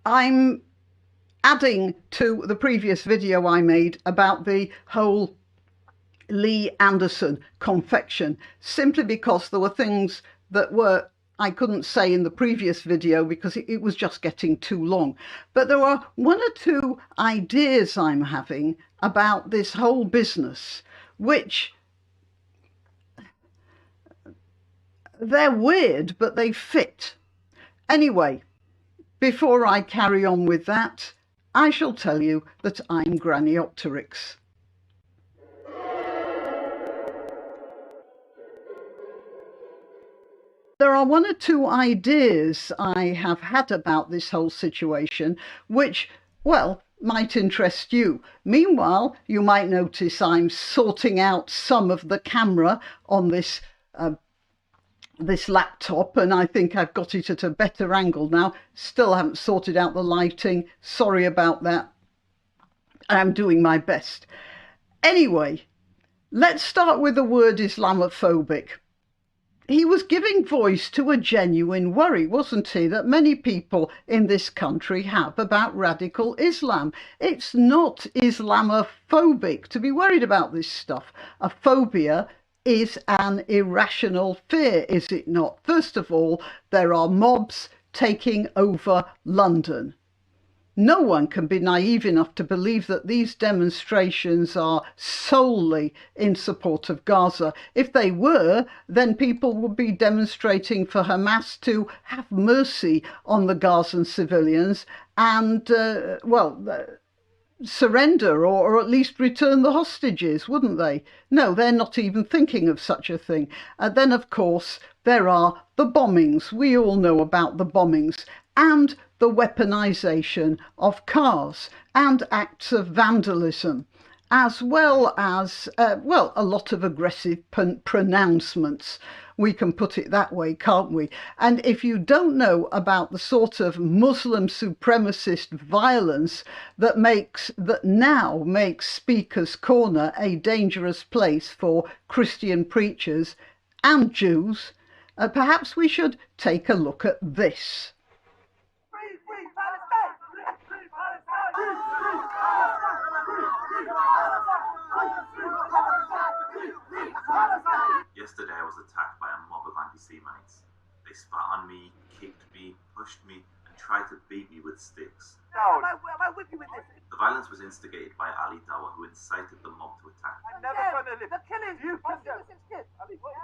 I'm adding to the previous video I made about the whole Lee Anderson confection, simply because there were things that I couldn't say in the previous video because it was just getting too long. But there are one or two ideas I'm having about this whole business, which they're weird, but they fit. Anyway, before I carry on with that, I shall tell you that I'm Graniopteryx. There are one or two ideas I have had about this whole situation, which, well, might interest you. Meanwhile, you might notice I'm sorting out some of the camera on this laptop, and I think I've got it at a better angle now. Still haven't sorted out the lighting. Sorry about that. I'm doing my best. Anyway, let's start with the word Islamophobic. He was giving voice to a genuine worry, wasn't he, that many people in this country have about radical Islam. It's not Islamophobic to be worried about this stuff. A phobia is an irrational fear, is it not? First of all, there are mobs taking over London. No one can be naive enough to believe that these demonstrations are solely in support of Gaza. If they were, then people would be demonstrating for Hamas to have mercy on the Gazan civilians and, surrender or at least return the hostages, wouldn't they? No, they're not even thinking of such a thing. Then, of course, there are the bombings. We all know about the bombings and the weaponisation of cars and acts of vandalism, as well as, a lot of aggressive pronouncements. We can put it that way, can't we? And if you don't know about the sort of Muslim supremacist violence that now makes Speaker's Corner a dangerous place for Christian preachers and Jews, perhaps we should take a look at this. Yesterday I was attacked by a mob of anti-Semites. They spat on me, kicked me, pushed me, and tried to beat me with sticks. No, am I with you with this? The violence was instigated by Ali Dawa, who incited the mob to attack. I'm never going to live. The killing you condemn. Ali, what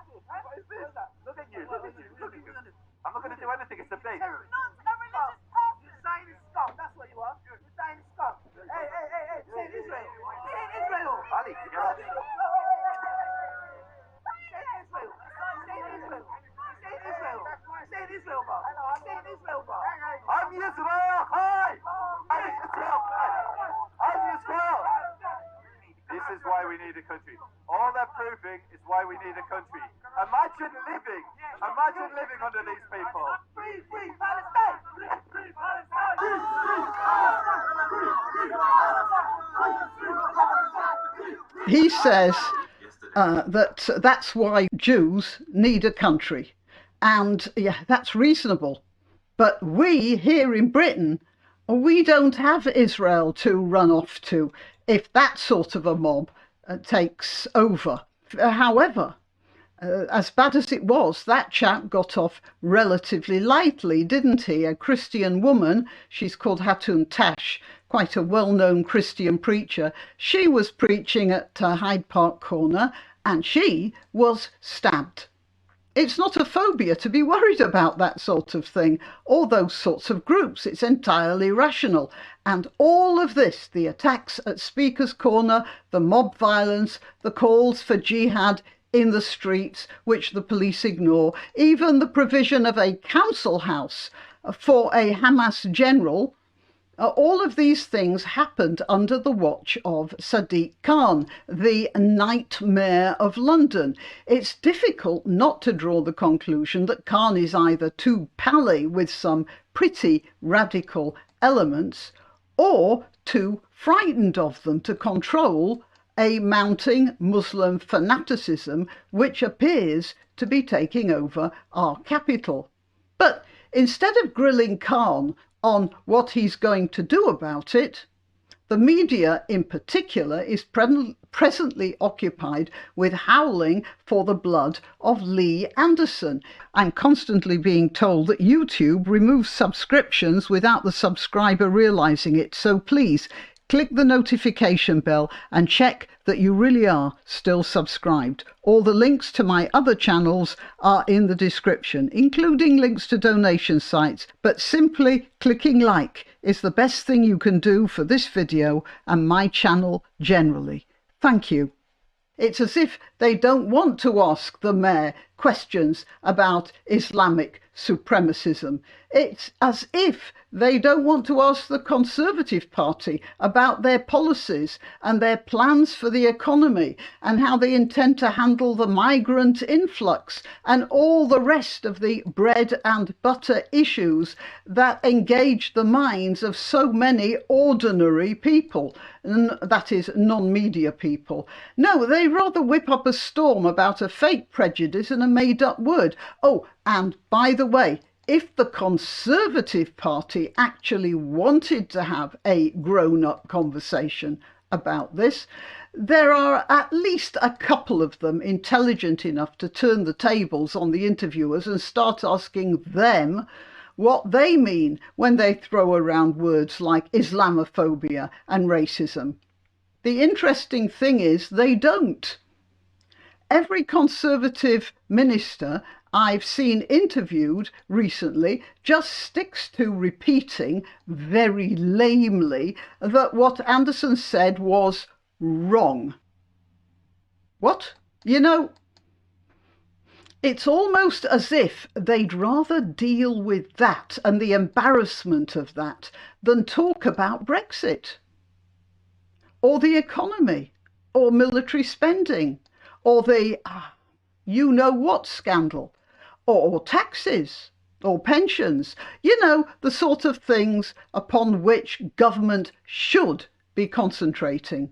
is this? Look at you, look at you, look at you. I'm not going to do anything, it's a bait. Not a religious person. You're saying scum, that's what you are. You're saying scum. Hey, say Israel. Say Israel. Ali, get up. I'm Israel. Hi. I'm Israel. I'm Israel. This is why we need a country. All they're proving is why we need a country. Imagine living under these people. Free Palestine. Free Palestine. He says that's why Jews need a country. And yeah, that's reasonable. But we here in Britain, we don't have Israel to run off to if that sort of a mob takes over. However, as bad as it was, that chap got off relatively lightly, didn't he? A Christian woman, she's called Hatun Tash, quite a well-known Christian preacher. She was preaching at Hyde Park Corner and she was stabbed. It's not a phobia to be worried about that sort of thing or those sorts of groups. It's entirely rational. And all of this, the attacks at Speaker's Corner, the mob violence, the calls for jihad in the streets, which the police ignore, even the provision of a council house for a Hamas general, all of these things happened under the watch of Sadiq Khan, the nightmare of London. It's difficult not to draw the conclusion that Khan is either too pally with some pretty radical elements or too frightened of them to control a mounting Muslim fanaticism which appears to be taking over our capital. But instead of grilling Khan on what he's going to do about it, the media in particular is presently occupied with howling for the blood of Lee Anderson. I'm constantly being told that YouTube removes subscriptions without the subscriber realizing it. So please click the notification bell and check that you really are still subscribed. All the links to my other channels are in the description, including links to donation sites, but simply clicking like is the best thing you can do for this video and my channel generally. Thank you. It's as if they don't want to ask the mayor questions about Islamic supremacism. It's as if they don't want to ask the Conservative Party about their policies and their plans for the economy and how they intend to handle the migrant influx and all the rest of the bread and butter issues that engage the minds of so many ordinary people, that is, non-media people. No, they rather whip up a storm about a fake prejudice and a made-up word. Oh, and by the way, if the Conservative Party actually wanted to have a grown-up conversation about this, there are at least a couple of them intelligent enough to turn the tables on the interviewers and start asking them what they mean when they throw around words like Islamophobia and racism. The interesting thing is they don't. Every Conservative minister I've seen interviewed recently just sticks to repeating very lamely that what Anderson said was wrong. What? You know, it's almost as if they'd rather deal with that and the embarrassment of that than talk about Brexit, or the economy, or military spending, or the you-know-what scandal, or taxes, or pensions, you know, the sort of things upon which government should be concentrating,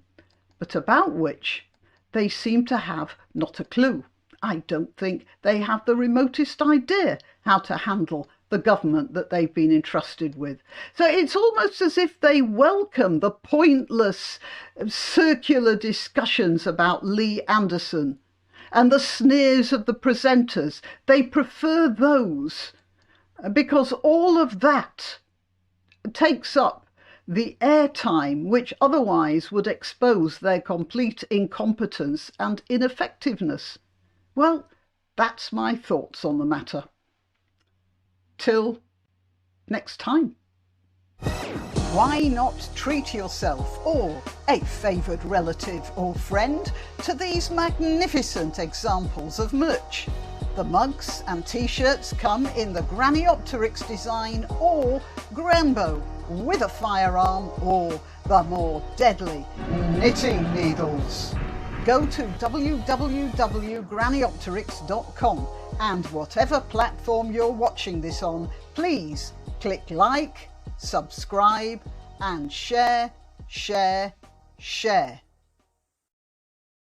but about which they seem to have not a clue. I don't think they have the remotest idea how to handle the government that they've been entrusted with. So it's almost as if they welcome the pointless circular discussions about Lee Anderson and the sneers of the presenters. They prefer those because all of that takes up the airtime which otherwise would expose their complete incompetence and ineffectiveness. Well, that's my thoughts on the matter. Till next time. Why not treat yourself or a favoured relative or friend to these magnificent examples of merch? The mugs and t-shirts come in the Graniopteryx design or Grambo with a firearm or the more deadly knitting needles. Go to www.graniopteryx.com and whatever platform you're watching this on, please click like, subscribe and share.